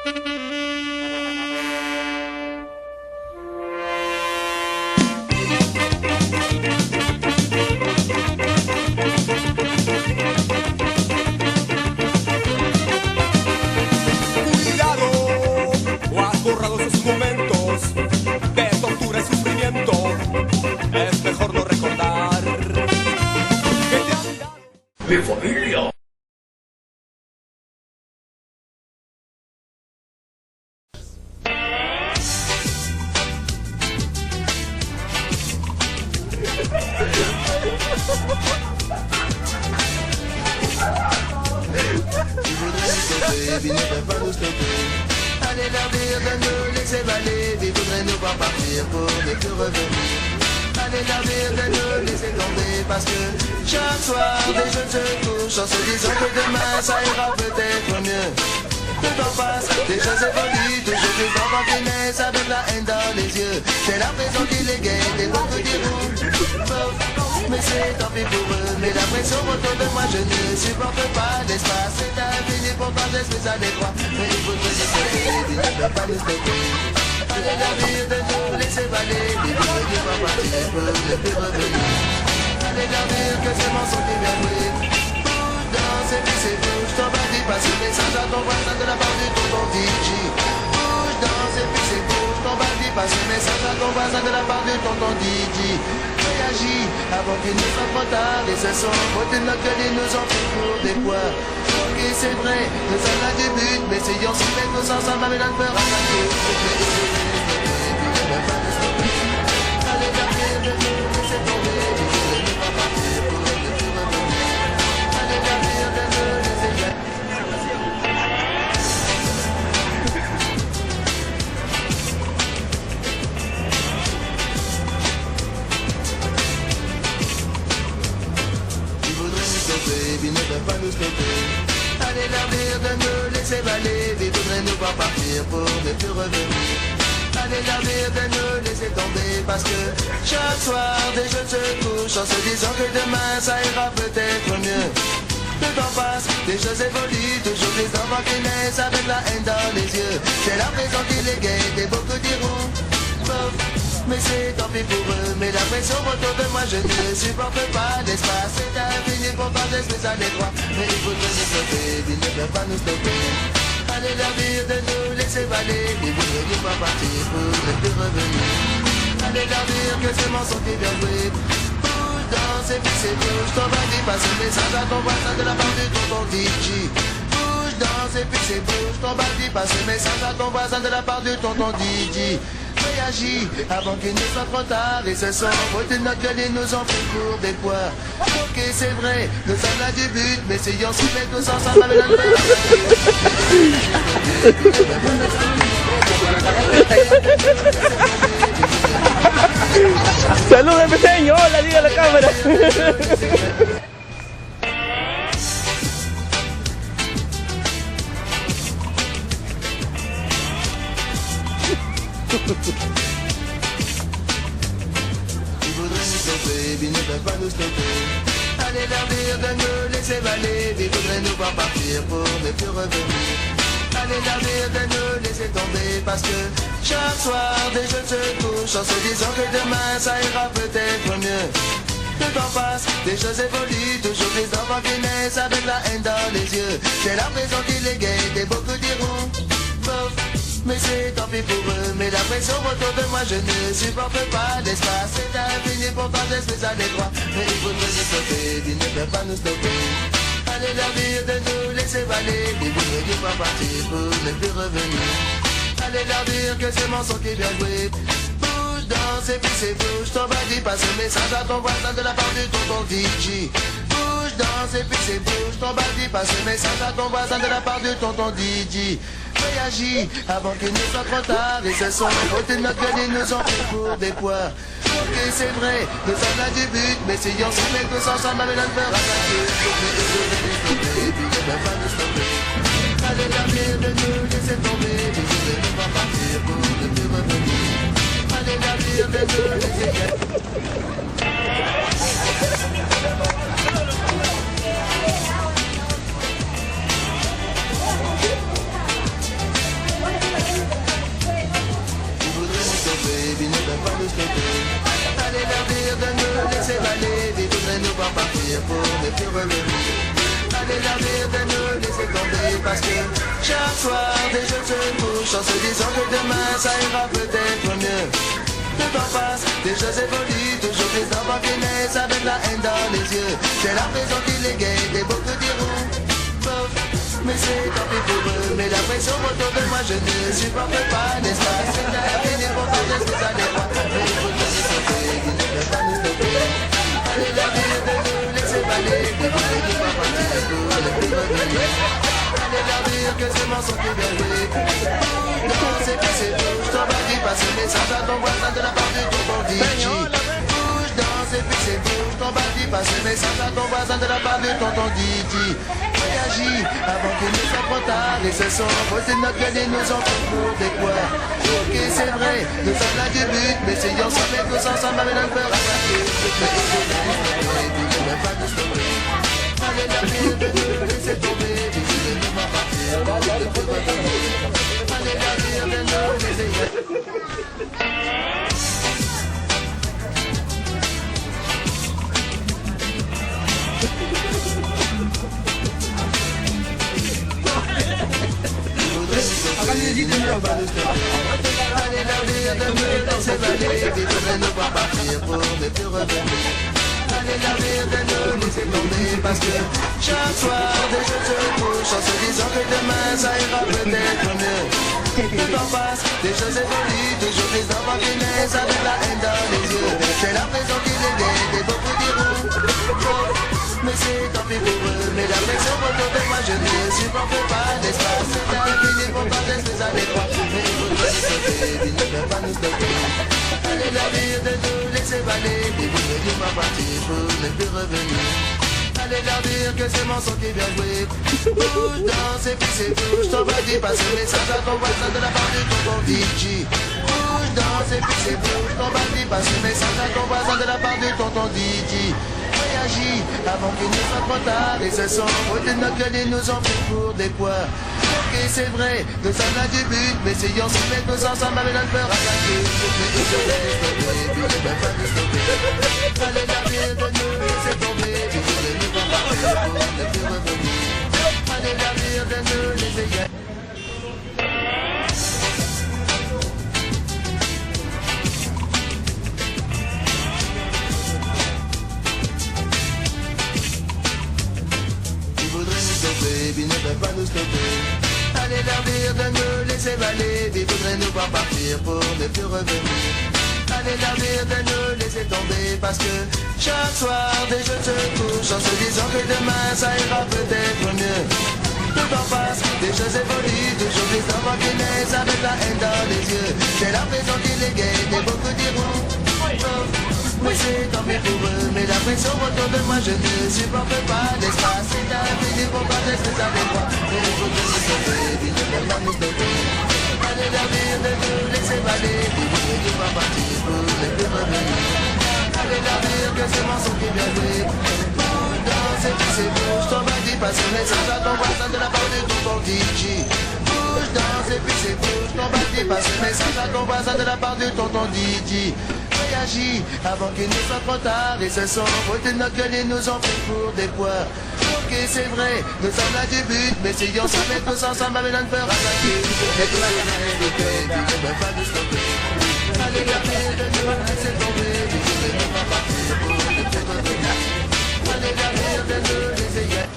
Mi familia. Il ne peut pas nous stopper. Allez leur dire de nous laisser aller. Il voudrait nous voir partir pour ne plus revenir. Allez leur dire de nous laisser tomber. Parce que chaque soir des jeunes se couchent en se disant que demain ça ira peut-être mieux. Le temps passe, des choses évoluent, toujours plus d'enfants qui naissent avec la haine dans les yeux. C'est la prison qui les guette et beaucoup diront mais c'est tant pis pour eux. Mais la pression autour de moi, je ne supporte pas l'espace. C'est infini, pourtant j'espère à l'étroit. Mais il faudrait nous stopper, il ne peut pas nous stopper. Allez leur dire de nous laisser aller. Il voudrait nous voir partir pour ne plus revenir. Allez leur dire que c'est mon son qui vient jouer. Bouge, danse et puis c'est bouge. Ton body passe le message à ton voisin de la part du tonton DJ. Bouge, danse et puis c'est bouge. Ton body passe le message à ton voisin de la part du tonton DJ. Réagis avant qu'il ne soit trop tard. Et ce son, côté de notre gueule, ils nous ont pris pour des poids. Ok, c'est vrai, nous sommes là du but. Mais si on s'y met tous ensemble, avec notre peur à attaquer. Allez, l'arrière de nous, laissez tomber. Ils voulaient nous faire partir pour ne plus revenir. Allez, l'arrière de nous, laissez tomber. Il ne peut pas nous stopper. Allez leur dire de nous laisser aller. Ils voudraient nous voir partir pour ne plus revenir. Allez leur dire de nous laisser tomber. Parce que chaque soir des jeunes se couchent en se disant que demain ça ira peut-être mieux. Le temps passe, des choses évoluent, toujours des enfants qui naissent avec la haine dans les yeux. C'est la prison qui les guette et beaucoup diront bof. Mais c'est tant pis pour eux, mais la pression autour de moi je ne supporte pas l'espace. C'est infini, pourtant j'espère à l'étroit. Mais il faudrait nous stopper, il ne peut pas nous stopper. Allez leur dire de nous laisser aller. Ils voudraient nous voir partir pour ne plus revenir. Allez leur dire que c'est mon son qui vient jouer. Bouge, danse et puis c'est bouge. Ton body passe le message à ton voisin de la part du tonton DJ. Bouge, danse et puis c'est bouge. Ton body passe le message à ton voisin de la part du tonton DJ. Réagis avant qu'il ne soit trop tard. Et ce soir, côté de notre gueule, ils nous ont pris pour des poids. Ok, c'est vrai, nous sommes là du but. Mais si on s'y met tous ensemble avec notre peur. Saludos pequeño, hola, diga la cámara. Ils voudraient nous stopper, ils ne peuvent pas nous stopper. Allez leur dire de nous laisser aller. Ils voudraient nous voir partir pour ne plus revenir. Allez leur dire de nous laisser tomber. Parce que chaque soir des jeunes se couchent en se disant que demain ça ira peut-être mieux. Le temps passe, des choses évoluent, toujours des enfants qui naissent avec la haine dans les yeux. C'est la prison qui les guette et beaucoup diront bof. Mais c'est tant pis pour eux, mais la pression autour de moi je ne supporte pas l'espace. C'est infini, pourtant j'espère à l'étroit. Mais il faudrait nous stopper, ils ne peuvent pas nous stopper. Allez leur dire de nous laisser aller. Ils voudraient nous voir partir pour ne plus revenir. Allez leur dire que c'est mon son qui vient jouer. Bouge, danse et puis c'est bouge. Ton body passe le message à ton voisin de la part du tonton DJ. Bouge, danse et puis c'est bouge. Ton body passe le message à ton voisin de la part du tonton DJ. Réagis avant qu'il ne soit trop tard. Et ce sont les côtés de notre gueule, ils nous ont pris pour des poids. Ok, c'est vrai, nous sommes là du but. Mais si on s'y met tous ensemble avec notre peur à attaquer. Ils ne peuvent pas nous stopper. Allez leur dire de nous laisser tomber. Ils voudraient nous voir partir pour ne plus revenir. Allez leur dire de nous laisser plus revenir. Allez la vie de nous laisser tomber parce que chaque soir des jeunes se couchent en se disant que demain ça ira peut-être mieux. Le temps passe, des choses évoluent, toujours des enfants qui naissent avec la haine dans les yeux. J'ai l'impression qu'il est gay, des beaucoup diront bof, mais c'est tant pis pour eux. Mais la pression autour de moi je ne supporte pas, n'est-ce pas? C'est infini pour faire de ce que ça n'est pas. Mais il faut nous stopper, il ne peut pas nous stopper. Allez la vie de nous laisser baler, de vous ne pas partir pour ne plus revenir. Allez leur dire que c'est mon son qui vient jouer. Non, c'est que c'est bouge, ton body passe le message à ton voisin de la part du tonton DJ. Bouge, danse et puis c'est bouge, ton body passe le message à ton voisin de la part du tonton DJ. Réagis avant qu'il ne soit trop tard et ce son poser notre gueule et nous en fout pour des quoi. Ok, c'est vrai, nous sommes là du but, mais essayons sans mettre tous ensemble avec un peur à la queue. Mais il faut nous stopper, tu ne veux pas nous stopper. Allez la vie de nous laisser tomber, décider de ne pas partir, de plus revenir. Allez la vie de nous laisser Allez la vie de nous laisser baler, vivre de ne pas partir pour ne plus revenir. Allez la vie de nous laisser tomber parce que chaque soir des jeunes se couchent en se disant que demain ça ira peut-être mieux. Le temps passe, des choses évoluent, toujours des enfants qui naissent avec la haine dans les yeux. J'ai l'impression qu'il est gay, des beaucoup diront oh, mais c'est tant pis pour eux. Mais la pression autour de moi je ne supporte pas, n'est-ce pas? C'est infini pour pas laisser ça n'est pas. Mais il faut nous stopper, il ne peut pas nous stopper. Allez la vie de nous laisser baler, et vous ne dites pas partir pour ne plus revenir. Allez leur dire que c'est mon son qui vient jouer. Bouge, danse et puis c'est bouge, ton body passe le message à ton voisin de la part du tonton DJ. Bouge, danse et puis c'est bouge, ton body passe le message à ton voisin de la part du tonton DJ. Réagis avant qu'il ne soit trop tard et ce son côté de notre gueule et nous en fait pour des poids. Ok, c'est vrai, nous sommes là du but, mais essayons de se mettre tous ensemble avec notre peur à la queue. Mais il faut nous stopper, puis ne peut pas nous stopper. Allez la vie de nous laisser tomber, puis vous ne nous pas partir pour ne plus revenir. Allez la vie de nous laisser y aller. Ils ne peuvent pas nous stopper. Allez leur dire de nous laisser baler, ils voudraient nous voir partir pour ne plus revenir. Allez leur dire de nous laisser tomber parce que chaque soir des jeunes se couchent en se disant que demain ça ira peut-être mieux. Le temps passe, des choses évoluent, toujours des enfants qui naissent avec la haine dans les yeux. J'ai l'impression qu'il est gay, mais beaucoup diront oh, mais c'est tant pis pour eux. Mais la pression autour de moi je ne supporte pas, n'est-ce pas? C'est infini pour pas laisser ça des fois. Mais il faut nous stopper, il ne peut pas nous stopper. Allez la vie de nous laisser baler, puis vous ne dites pas partir pour ne plus revenir. Allez leur dire que c'est mon son qui vient jouer. Bouge, danse et puis c'est bouge, ton body passe le message à ton voisin de la part du tonton DJ. Bouge, danse et puis c'est bouge, ton body passe le message à ton voisin de la part du tonton DJ. Réagis avant qu'il ne soit trop tard et ce son côté de notre gueule et nous en fait pour des poids. Ok, c'est vrai, nous sommes là du but, mais essayons de se mettre tous ensemble avec notre peur à la queue. Et tout la vie, ne peut pas nous stopper. Allez la vie de nous laisser tomber, mais je ne veux pas partir pour ne plus revenir. Allez la vie de nous laisser y aller.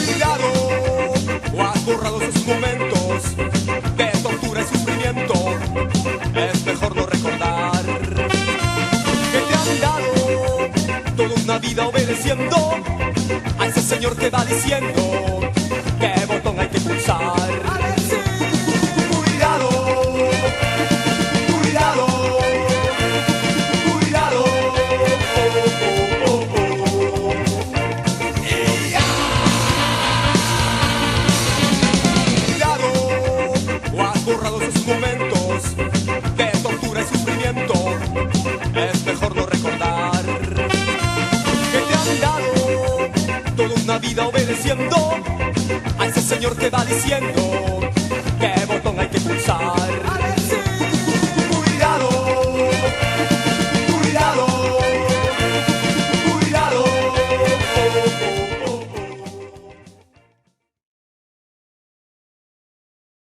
Cuidado, o has borrado sus momentos de tortura y sufrimiento. Es mejor no recordar que te han dado toda una vida obedeciendo a ese señor que va diciendo qué botón hay que pulsar. Cuidado, cuidado, cuidado. Cuidado, o has borrado sus momentos de tortura y sufrimiento. Es mejor no recordar señor te va diciendo